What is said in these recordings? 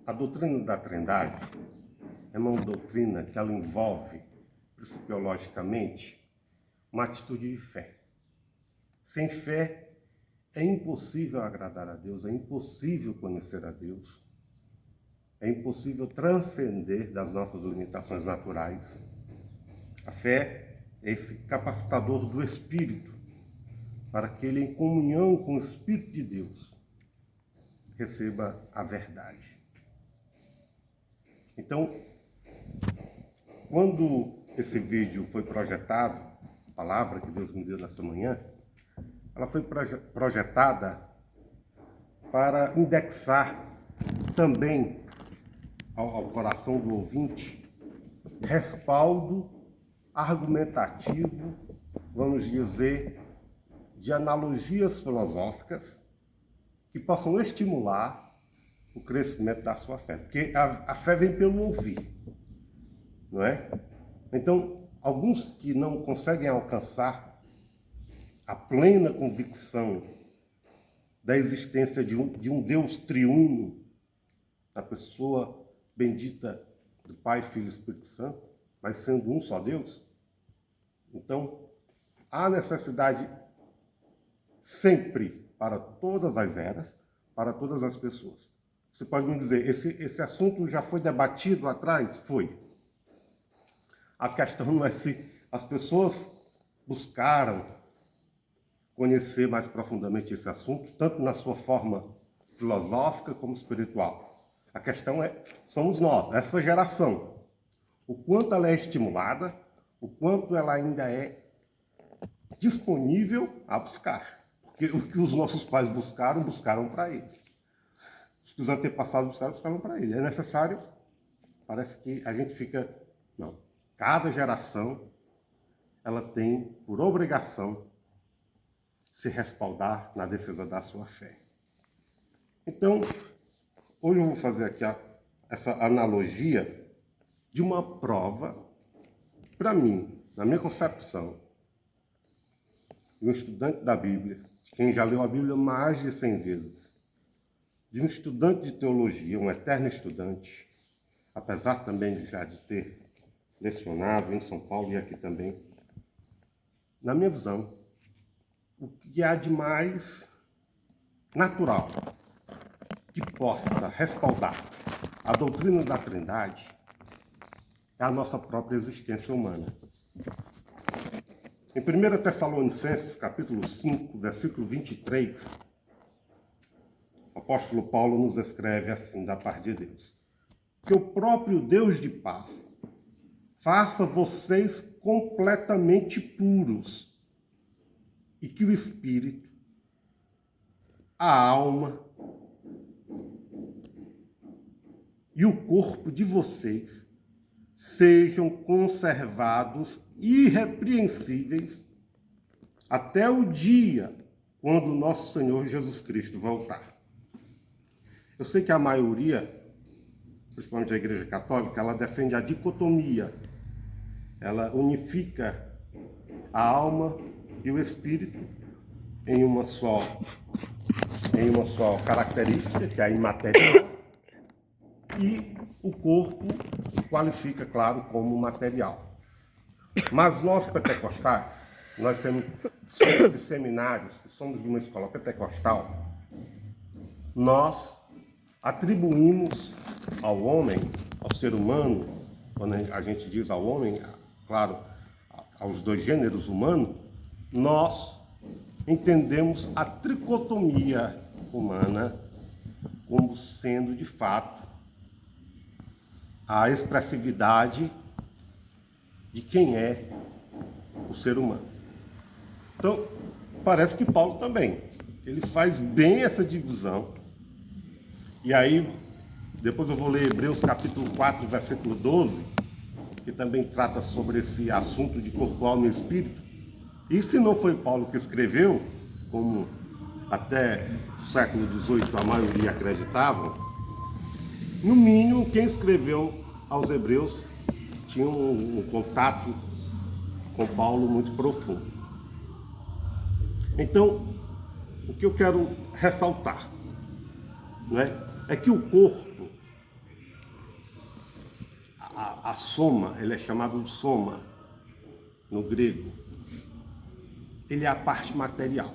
A doutrina da Trindade é uma doutrina que ela envolve, principiologicamente, uma atitude de fé. Sem fé é impossível agradar a Deus, é impossível conhecer a Deus, é impossível transcender das nossas limitações naturais. A fé é esse capacitador do Espírito para que ele, em comunhão com o Espírito de Deus, receba a verdade. Então, quando esse vídeo foi projetado, a palavra que Deus me deu nessa manhã, ela foi projetada para indexar também ao coração do ouvinte respaldo argumentativo, vamos dizer, de analogias filosóficas que possam estimular o crescimento da sua fé. Porque a fé vem pelo ouvir, não é? Então, alguns que não conseguem alcançar a plena convicção da existência de um Deus triuno, na pessoa bendita do Pai, Filho e Espírito Santo, mas sendo um só Deus, então há necessidade sempre para todas as eras, para todas as pessoas. Você pode me dizer, esse assunto já foi debatido atrás? Foi. A questão não é se as pessoas buscaram conhecer mais profundamente esse assunto, tanto na sua forma filosófica como espiritual. A questão somos nós, essa geração. O quanto ela é estimulada, o quanto ela ainda é disponível a buscar. Porque o que os nossos pais buscaram para eles. Os antepassados buscaram para eles. É necessário, parece que a gente fica... Não. Cada geração, ela tem por obrigação se respaldar na defesa da sua fé. Então, hoje eu vou fazer aqui essa analogia de uma prova, para mim, na minha concepção, de um estudante da Bíblia, de quem já leu a Bíblia mais de 100 vezes, de um estudante de teologia, um eterno estudante, apesar também já de ter lecionado em São Paulo e aqui também. Na minha visão, o que há de mais natural que possa respaldar a doutrina da Trindade é a nossa própria existência humana. Em 1 Tessalonicenses, capítulo 5, versículo 23, o apóstolo Paulo nos escreve assim, da parte de Deus: que o próprio Deus de paz faça vocês completamente puros e que o espírito, a alma e o corpo de vocês sejam conservados irrepreensíveis até o dia quando nosso Senhor Jesus Cristo voltar. Eu sei que a maioria, principalmente a Igreja Católica, ela defende a dicotomia. Ela unifica a alma e o espírito em uma só característica, que é a imaterial, e o corpo qualifica, claro, como material. Mas nós pentecostais, nós somos de seminários, que somos de uma escola pentecostal, nós atribuímos ao homem, ao ser humano, quando a gente diz ao homem, claro, aos dois gêneros humanos, nós entendemos a tricotomia humana como sendo, de fato, a expressividade de quem é o ser humano. Então, parece que Paulo também, ele faz bem essa divisão. E aí, depois eu vou ler Hebreus capítulo 4, versículo 12, que também trata sobre esse assunto de corpo, alma e espírito. E se não foi Paulo que escreveu, como até o século XVIII a maioria acreditavam, no mínimo quem escreveu aos Hebreus tinha um contato com Paulo muito profundo. Então, o que eu quero ressaltar, né, é que o corpo a soma, ele é chamado de soma no grego. Ele é a parte material.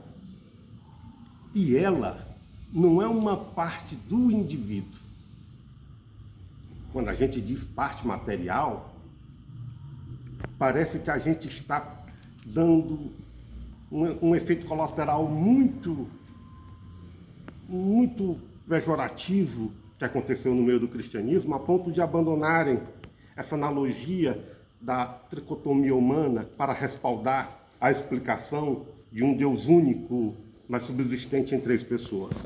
E ela não é uma parte do indivíduo. Quando a gente diz parte material, parece que a gente está dando um efeito colateral muito pejorativo que aconteceu no meio do cristianismo, a ponto de abandonarem essa analogia da tricotomia humana para respaldar a explicação de um Deus único, mas subsistente em 3 pessoas.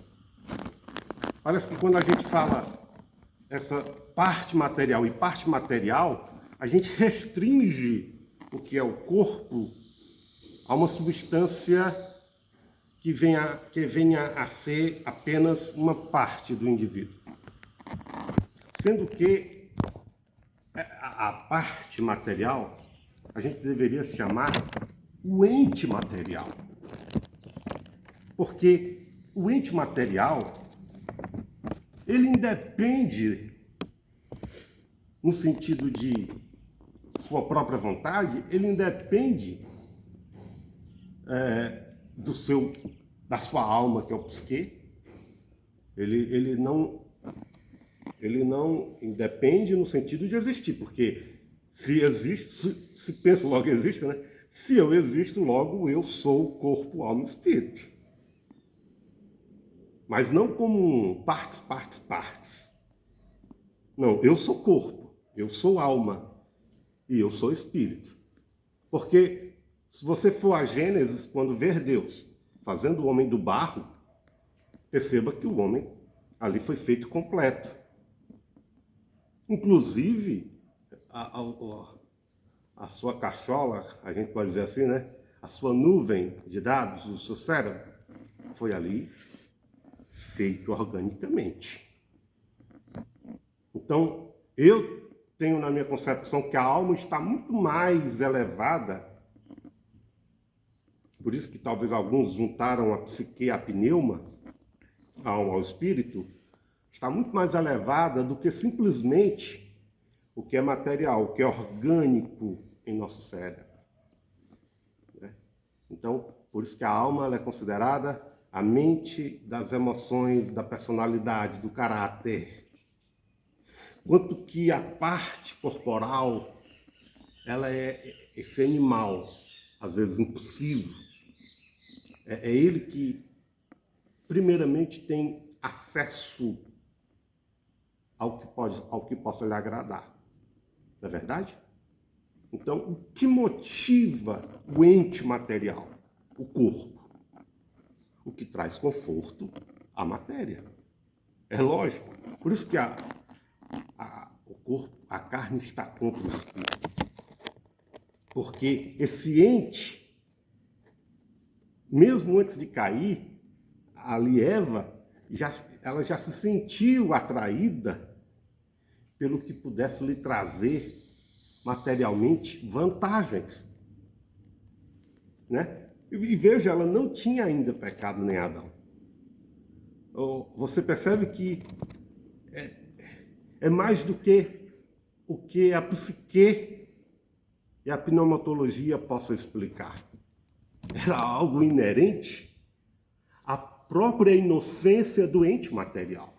Parece que quando a gente fala essa parte material e parte material, a gente restringe o que é o corpo a uma substância que venha a ser apenas uma parte do indivíduo. Sendo que a parte material, a gente deveria se chamar o ente material. Porque o ente material, ele independe, no sentido de sua própria vontade, ele independe da sua alma, que é o psique. Ele não independe no sentido de existir, porque se existe, se pensa, logo existe, né? Se eu existo, logo eu sou corpo, alma e espírito. Mas não como partes. Não, eu sou corpo, eu sou alma e eu sou espírito. Porque se você for a Gênesis, quando ver Deus fazendo o homem do barro, perceba que o homem ali foi feito completo. Inclusive, a sua cachola, a gente pode dizer assim, né? A sua nuvem de dados, o seu cérebro, foi ali feito organicamente. Então, eu tenho na minha concepção que a alma está muito mais elevada, por isso que talvez alguns juntaram a psique à pneuma, a alma ao espírito, está muito mais elevada do que simplesmente o que é material, o que é orgânico em nosso cérebro. Então, por isso que a alma ela é considerada a mente das emoções, da personalidade, do caráter. Quanto que a parte corporal, ela é esse animal, às vezes impulsivo. É ele que, primeiramente, tem acesso ao que possa lhe agradar. Não é verdade? Então, o que motiva o ente material? O corpo. O que traz conforto? A matéria. É lógico. Por isso que o corpo, a carne está contra o espírito. Porque esse ente, mesmo antes de cair, ali Eva, ela já se sentiu atraída pelo que pudesse lhe trazer materialmente vantagens, né? E veja, ela não tinha ainda pecado nem Adão. Você percebe que é mais do que o que a psique e a pneumatologia possam explicar. Era algo inerente à própria inocência do ente material,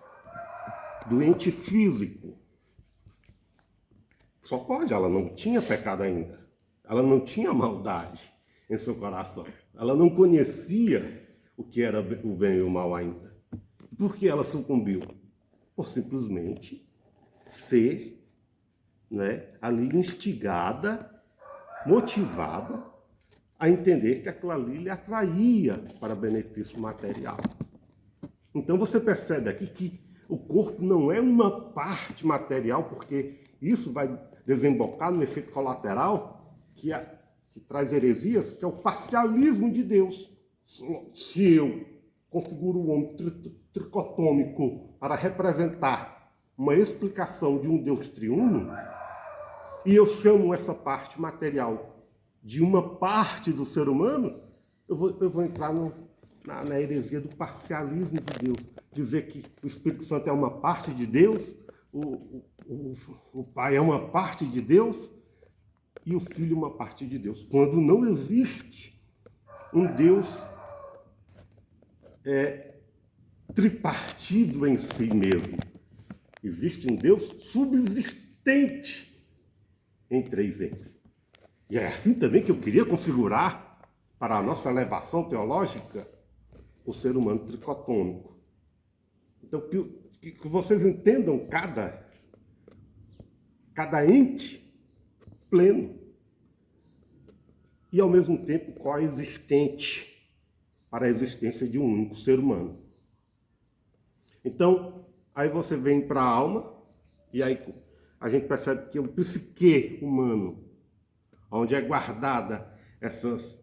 do ente físico. Só pode, ela não tinha pecado ainda. Ela não tinha maldade em seu coração. Ela não conhecia o que era o bem e o mal ainda. Por que ela sucumbiu? Por simplesmente ser, né, ali instigada, motivada a entender que aquilo ali lhe atraía para benefício material. Então você percebe aqui que o corpo não é uma parte material, porque isso vai desembocar no efeito colateral que traz heresias, que é o parcialismo de Deus. Se eu configuro o homem tricotômico para representar uma explicação de um Deus triuno, e eu chamo essa parte material de uma parte do ser humano, eu vou entrar na heresia do parcialismo de Deus. Dizer que o Espírito Santo é uma parte de Deus, o Pai é uma parte de Deus e o Filho uma parte de Deus. Quando não existe um Deus tripartido em si mesmo. Existe um Deus subsistente em três entes. E é assim também que eu queria configurar para a nossa elevação teológica o ser humano tricotômico. Então, que vocês entendam cada ente pleno e, ao mesmo tempo, coexistente para a existência de um único ser humano. Então, aí você vem para a alma, e aí a gente percebe que o psique humano, onde é guardada essas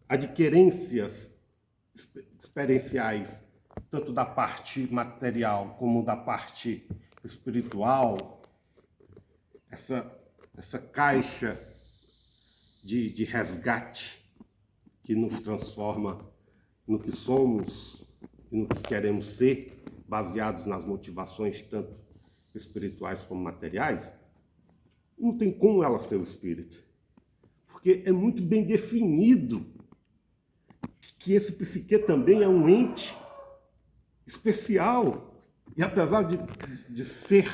adquirências experienciais, tanto da parte material como da parte espiritual, essa caixa de resgate que nos transforma no que somos e no que queremos ser, baseados nas motivações tanto espirituais como materiais, não tem como ela ser o espírito. Porque é muito bem definido que esse psique também é um ente especial. E apesar de ser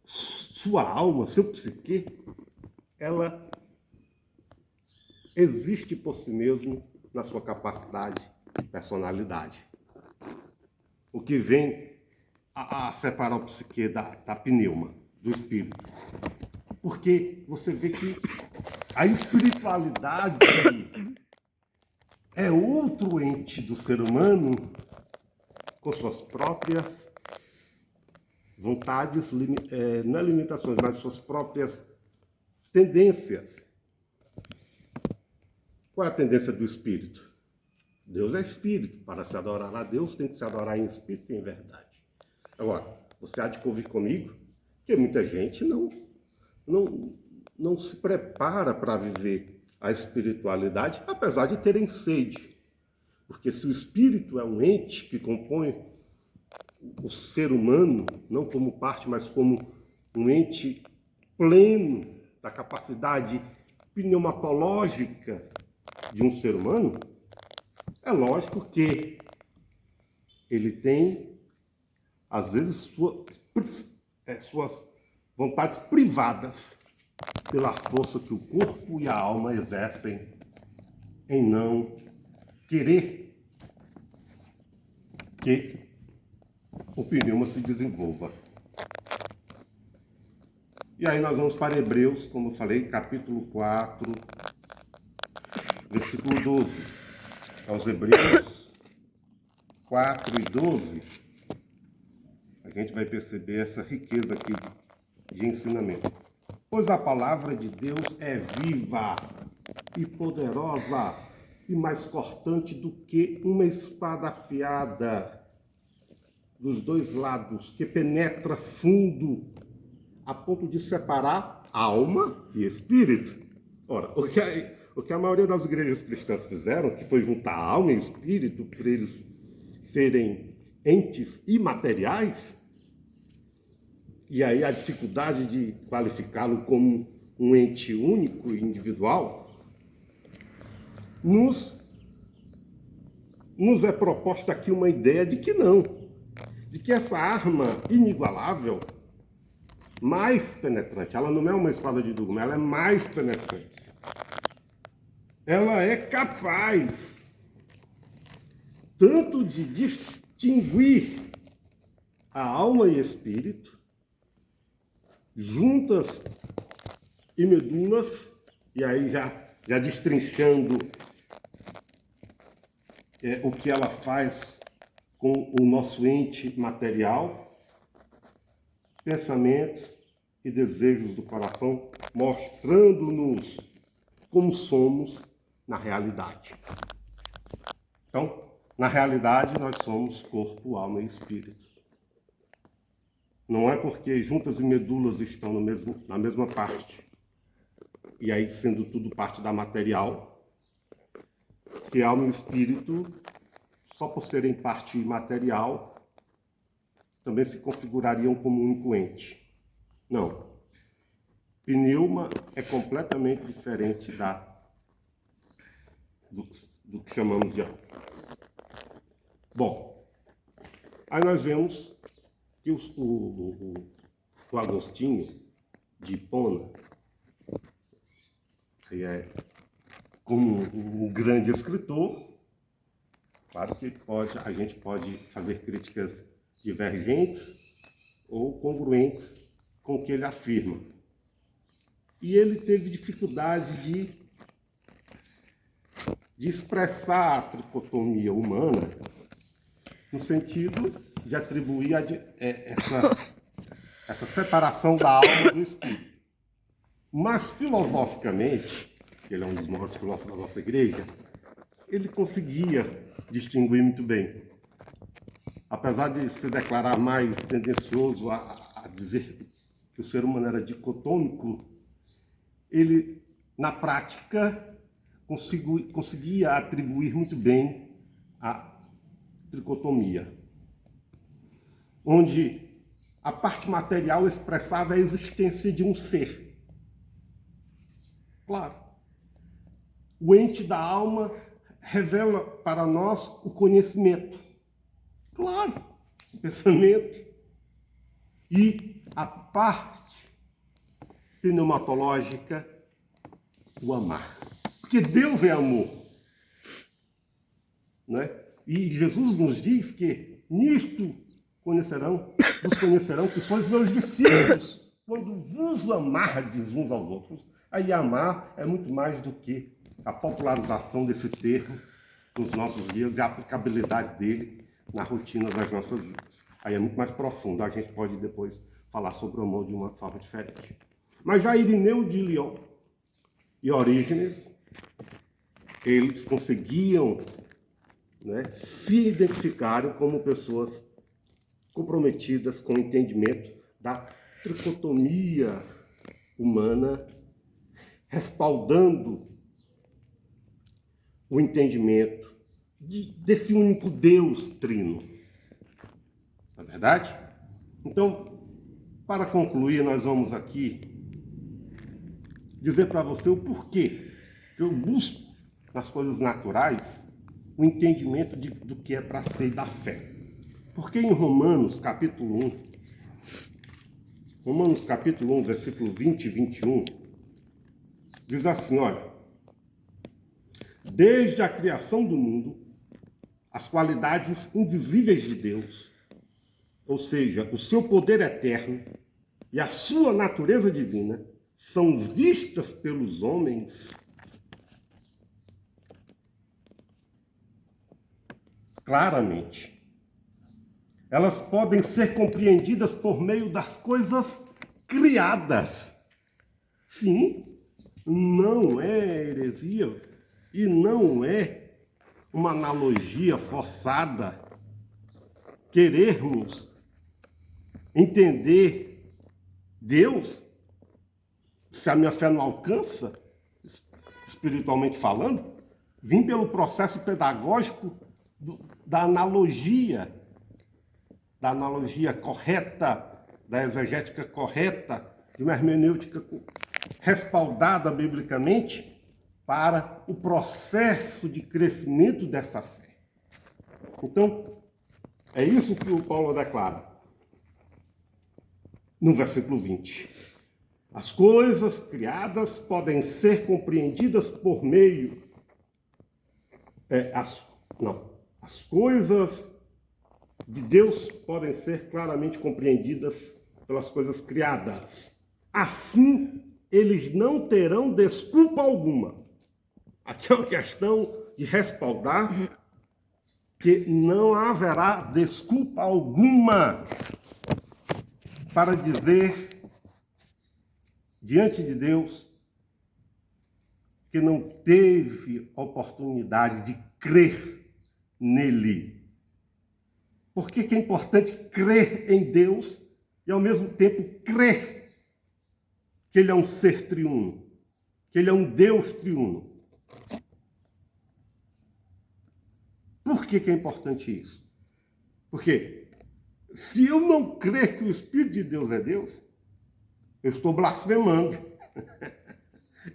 sua alma, seu psique, ela existe por si mesmo na sua capacidade e personalidade. O que vem a separar o psique da pneuma, do espírito. Porque você vê que a espiritualidade é outro ente do ser humano com suas próprias vontades, não é limitações, mas suas próprias tendências. Qual é a tendência do espírito? Deus é espírito. Para se adorar a Deus, tem que se adorar em espírito e em verdade. Agora, você há de convir comigo que muita gente não se prepara para viver a espiritualidade, apesar de terem sede. Porque se o espírito é um ente que compõe o ser humano, não como parte, mas como um ente pleno da capacidade pneumatológica de um ser humano, é lógico que ele tem, às vezes, suas vontades privadas pela força que o corpo e a alma exercem em não querer que o pneuma se desenvolva. E aí nós vamos para Hebreus, como eu falei, capítulo 4, versículo 12. Aos Hebreus 4 e 12, a gente vai perceber essa riqueza aqui de ensinamento. Pois a palavra de Deus é viva e poderosa e mais cortante do que uma espada afiada dos dois lados, que penetra fundo a ponto de separar alma e espírito. Ora, o que a maioria das igrejas cristãs fizeram, que foi juntar alma e espírito para eles serem entes imateriais, e aí a dificuldade de qualificá-lo como um ente único e individual, nos é proposta aqui uma ideia de que não, de que essa arma inigualável, mais penetrante, ela não é uma espada de dugma, ela é mais penetrante. Ela é capaz tanto de distinguir a alma e espírito, juntas e medulas, e aí já destrinchando o que ela faz com o nosso ente material, pensamentos e desejos do coração, mostrando-nos como somos na realidade. Então, na realidade, nós somos corpo, alma e espírito. Não é porque juntas e medulas estão na mesma parte, e aí sendo tudo parte da material, que alma e espírito, só por serem parte material, também se configurariam como um único ente. Não. Pneuma é completamente diferente do que chamamos de alma. Bom, aí nós vemos que o Agostinho de Hipona, que é como um grande escritor, claro que a gente pode fazer críticas divergentes ou congruentes com o que ele afirma. E ele teve dificuldade de expressar a tricotomia humana no sentido de atribuir essa separação da alma do espírito. Mas, filosoficamente, ele é um dos maiores filósofos da nossa igreja, ele conseguia distinguir muito bem. Apesar de se declarar mais tendencioso a dizer que o ser humano era dicotômico, ele, na prática, conseguia atribuir muito bem a tricotomia, onde a parte material expressava a existência de um ser. Claro, o ente da alma revela para nós o conhecimento. Claro, o pensamento. E a parte pneumatológica, o amar. Porque Deus é amor. Né? E Jesus nos diz que nisto vos conhecerão que sois meus discípulos, quando vos amardes uns aos outros. Aí amar é muito mais do que a popularização desse termo nos nossos dias e a aplicabilidade dele na rotina das nossas vidas. Aí é muito mais profundo, a gente pode depois falar sobre o amor de uma forma diferente. Mas já Irineu de Lyon e Orígenes, eles conseguiam, né, se identificaram como pessoas comprometidas com o entendimento da tricotomia humana, respaldando o entendimento desse único Deus trino. Não é verdade? Então, para concluir, nós vamos aqui dizer para você o porquê que eu busco nas coisas naturais o entendimento do que é para ser da fé. Porque em Romanos capítulo 1, versículo 20 e 21, diz assim, olha, desde a criação do mundo, as qualidades invisíveis de Deus, ou seja, o seu poder eterno e a sua natureza divina, são vistas pelos homens claramente. Elas podem ser compreendidas por meio das coisas criadas. Sim, não é heresia e não é uma analogia forçada querermos entender Deus, se a minha fé não alcança, espiritualmente falando, vim pelo processo pedagógico da analogia correta, da exegética correta, de uma hermenêutica respaldada biblicamente para o processo de crescimento dessa fé. Então, é isso que o Paulo declara no versículo 20. As coisas criadas podem ser compreendidas por meio... As coisas de Deus podem ser claramente compreendidas pelas coisas criadas. Assim, eles não terão desculpa alguma. Aqui é uma questão de respaldar que não haverá desculpa alguma para dizer diante de Deus que não teve oportunidade de crer nele. Por que é importante crer em Deus e, ao mesmo tempo, crer que Ele é um ser triuno, que Ele é um Deus triuno? Por que é importante isso? Porque se eu não crer que o Espírito de Deus é Deus, eu estou blasfemando.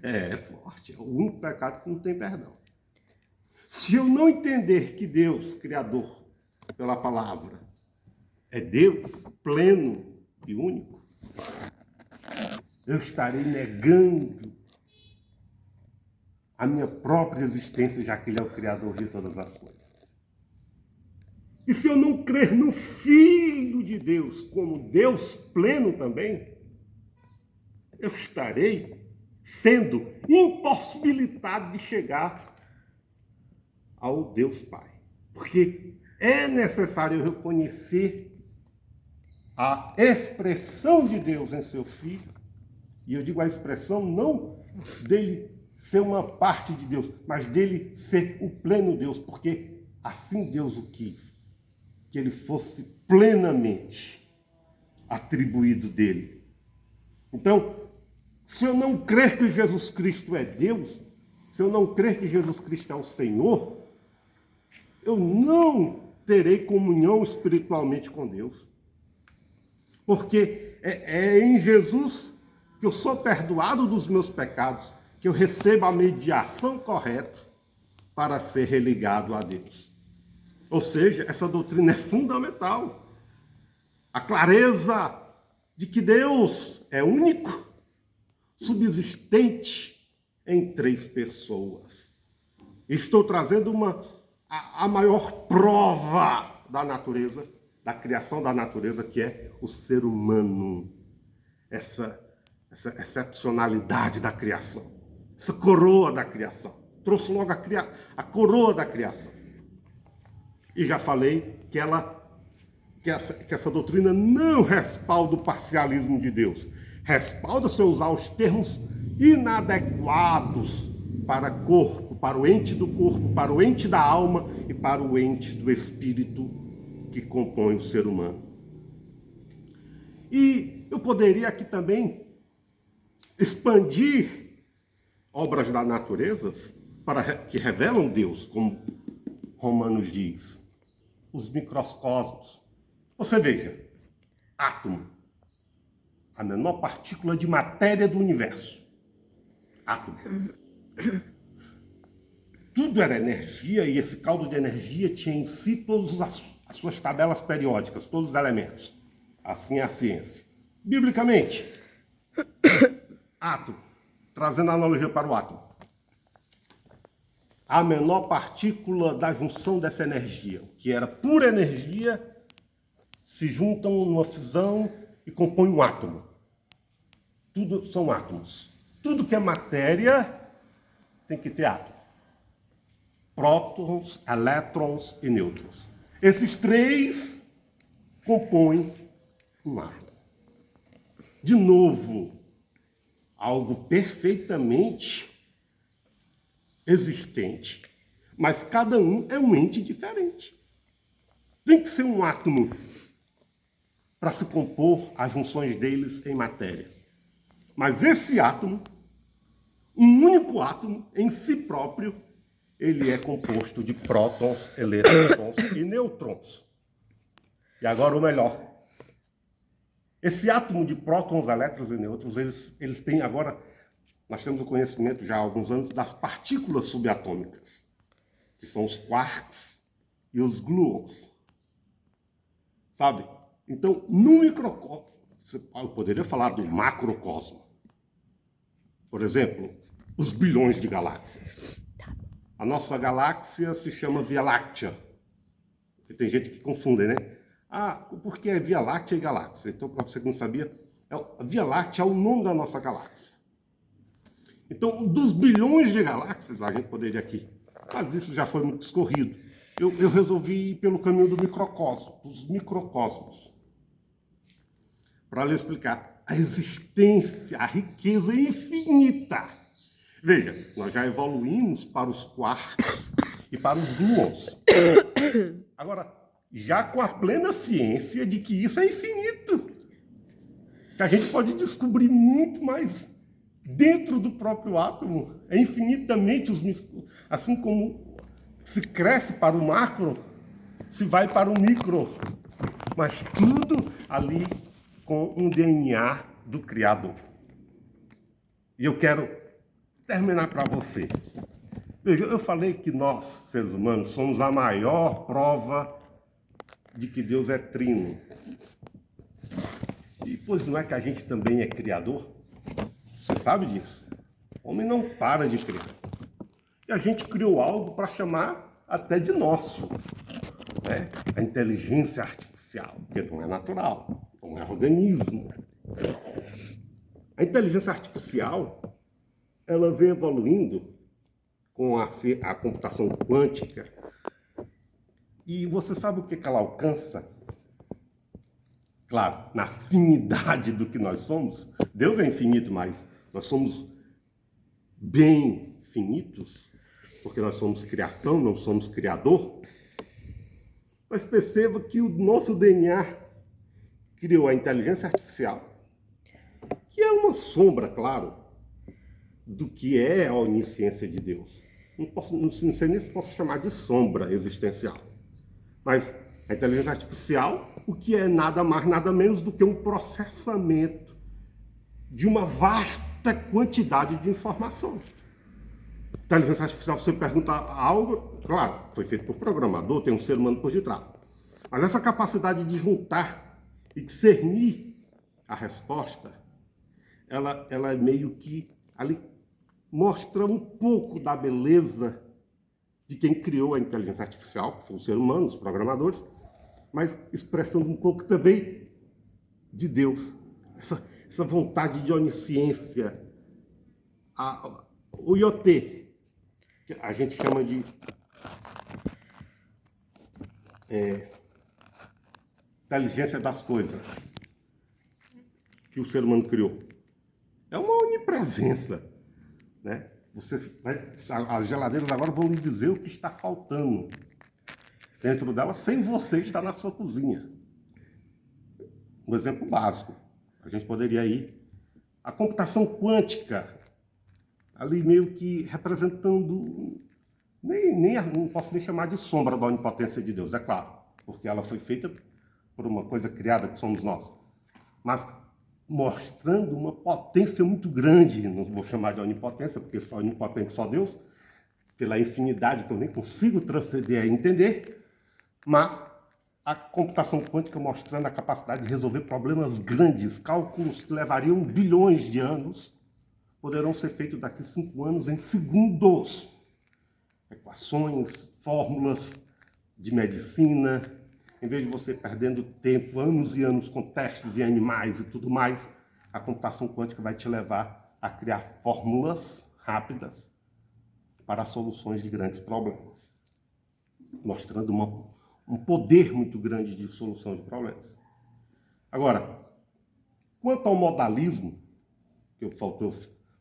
É forte, é o único pecado que não tem perdão. Se eu não entender que Deus, Criador, pela palavra, é Deus pleno e único, eu estarei negando a minha própria existência, já que Ele é o Criador de todas as coisas. E se eu não crer no Filho de Deus como Deus pleno também, eu estarei sendo impossibilitado de chegar ao Deus Pai. Porque é necessário eu reconhecer a expressão de Deus em seu Filho, e eu digo a expressão não dele ser uma parte de Deus, mas dele ser o pleno Deus, porque assim Deus o quis, que ele fosse plenamente atribuído dele. Então, se eu não crer que Jesus Cristo é Deus, se eu não crer que Jesus Cristo é o Senhor, eu não terei comunhão espiritualmente com Deus. Porque é em Jesus que eu sou perdoado dos meus pecados, que eu recebo a mediação correta para ser religado a Deus. Ou seja, essa doutrina é fundamental. A clareza de que Deus é único, subsistente em 3 pessoas. Estou trazendo a maior prova da natureza, da criação da natureza, que é o ser humano. Essa excepcionalidade da criação, essa coroa da criação. Trouxe logo a coroa da criação. E já falei que essa doutrina não respalda o parcialismo de Deus. Respalda se eu usar os termos inadequados para corpo, para o ente do corpo, para o ente da alma e para o ente do espírito que compõe o ser humano. E eu poderia aqui também expandir obras da natureza que revelam Deus, como Romanos diz. Os microcosmos. Você veja, átomo, a menor partícula de matéria do universo. Átomo. Tudo era energia e esse caldo de energia tinha em si todas as suas tabelas periódicas, todos os elementos. Assim é a ciência. Biblicamente, átomo, trazendo a analogia para o átomo. A menor partícula da junção dessa energia, que era pura energia, se juntam numa fusão e compõem um átomo. Tudo são átomos. Tudo que é matéria tem que ter átomo. Prótons, elétrons e nêutrons. Esses 3 compõem um átomo. De novo, algo perfeitamente existente, mas cada um é um ente diferente. Tem que ser um átomo para se compor as junções deles em matéria. Mas esse átomo, um único átomo em si próprio, ele é composto de prótons, elétrons e nêutrons. E agora o melhor. Esse átomo de prótons, elétrons e nêutrons, eles têm agora... Nós temos o conhecimento já há alguns anos das partículas subatômicas, que são os quarks e os gluons. Sabe? Então, no microcosmo, eu poderia falar do macrocosmo. Por exemplo, os bilhões de galáxias. A nossa galáxia se chama Via Láctea. E tem gente que confunde, né? Por que é Via Láctea e galáxia? Então, para você que não sabia, a Via Láctea é o nome da nossa galáxia. Então, dos bilhões de galáxias, a gente poderia aqui, mas isso já foi muito discorrido. Eu resolvi ir pelo caminho do microcosmo, dos microcosmos, para lhe explicar a existência, a riqueza infinita. Veja, nós já evoluímos para os quarks e para os gluons. Agora, já com a plena ciência de que isso é infinito, que a gente pode descobrir muito mais dentro do próprio átomo, é infinitamente assim como se cresce para o macro, se vai para o micro. mas tudo ali com um DNA do Criador. E eu quero terminar para você. Veja, eu falei que nós, seres humanos, somos a maior prova de que Deus é trino. E pois não é que a gente também é criador? Você sabe disso? O homem não para de criar. E a gente criou algo para chamar até de nosso, né? A inteligência artificial, que não é natural, não é organismo. A inteligência artificial, ela vem evoluindo com a computação quântica. E você sabe o que ela alcança? Claro, na finidade do que nós somos. Deus é infinito, mas nós somos bem finitos, porque nós somos criação, não somos criador. Mas perceba que o nosso DNA criou a inteligência artificial, que é uma sombra, claro, do que é a onisciência de Deus. Não sei nem se posso chamar de sombra existencial. Mas a inteligência artificial, o que é nada mais, nada menos do que um processamento de uma vasta quantidade de informações. Inteligência artificial, você pergunta algo, claro, foi feito por programador, tem um ser humano por detrás. Mas essa capacidade de juntar e discernir a resposta, ela é meio que ali mostra um pouco da beleza de quem criou a inteligência artificial, que são os seres humanos, os programadores, mas expressando um pouco também de Deus, essa vontade de onisciência. O IoT, que a gente chama de inteligência das coisas, que o ser humano criou, é uma onipresença, né? As geladeiras agora vão lhe dizer o que está faltando dentro dela sem você estar na sua cozinha. Um exemplo básico, a gente poderia ir a computação quântica, ali meio que representando, não posso nem chamar de sombra da onipotência de Deus, é claro, porque ela foi feita por uma coisa criada que somos nós, mas mostrando uma potência muito grande, não vou chamar de onipotência, porque só onipotente só Deus, pela infinidade que eu nem consigo transcender a entender, mas a computação quântica mostrando a capacidade de resolver problemas grandes, cálculos que levariam bilhões de anos, poderão ser feitos daqui a 5 anos em segundos. Equações, fórmulas de medicina. Em vez de você perdendo tempo, anos e anos com testes em animais e tudo mais, a computação quântica vai te levar a criar fórmulas rápidas para soluções de grandes problemas, mostrando um poder muito grande de solução de problemas. Agora, quanto ao modalismo, que faltou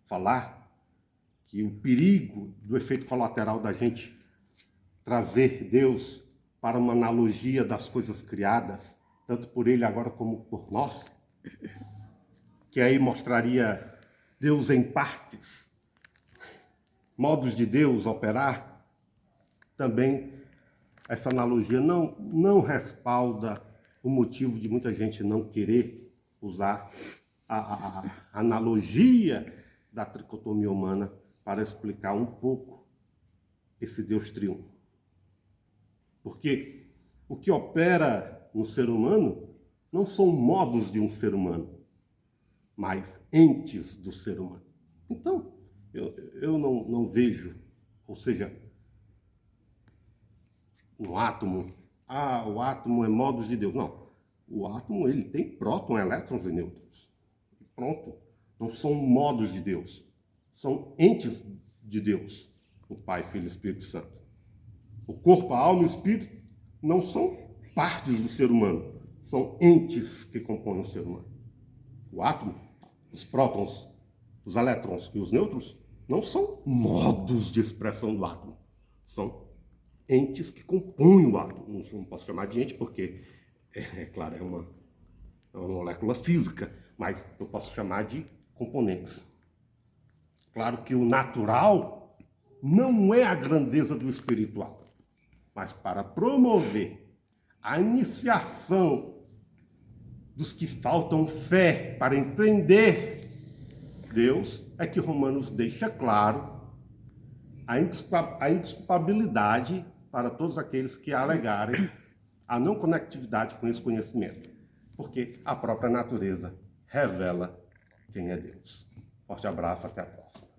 falar, que o perigo do efeito colateral da gente trazer Deus para uma analogia das coisas criadas, tanto por ele agora como por nós, que aí mostraria Deus em partes, modos de Deus operar, também essa analogia não respalda o motivo de muita gente não querer usar a analogia da tricotomia humana para explicar um pouco esse Deus triunfo. Porque o que opera no ser humano não são modos de um ser humano, mas entes do ser humano. Então, eu não vejo, ou seja, um átomo, o átomo é modos de Deus. Não, o átomo ele tem prótons, elétrons e nêutrons. E pronto, não são modos de Deus, são entes de Deus, o Pai, Filho e Espírito Santo. O corpo, a alma e o espírito não são partes do ser humano, são entes que compõem o ser humano. O átomo, os prótons, os elétrons e os nêutrons não são modos de expressão do átomo, são entes que compõem o átomo. Não posso chamar de ente porque, claro, é uma molécula física, mas eu posso chamar de componentes. Claro que o natural não é a grandeza do espiritual, mas para promover a iniciação dos que faltam fé para entender Deus é que Romanos deixa claro a indesculpabilidade para todos aqueles que alegarem a não conectividade com esse conhecimento, porque a própria natureza revela quem é Deus. Forte abraço, até a próxima.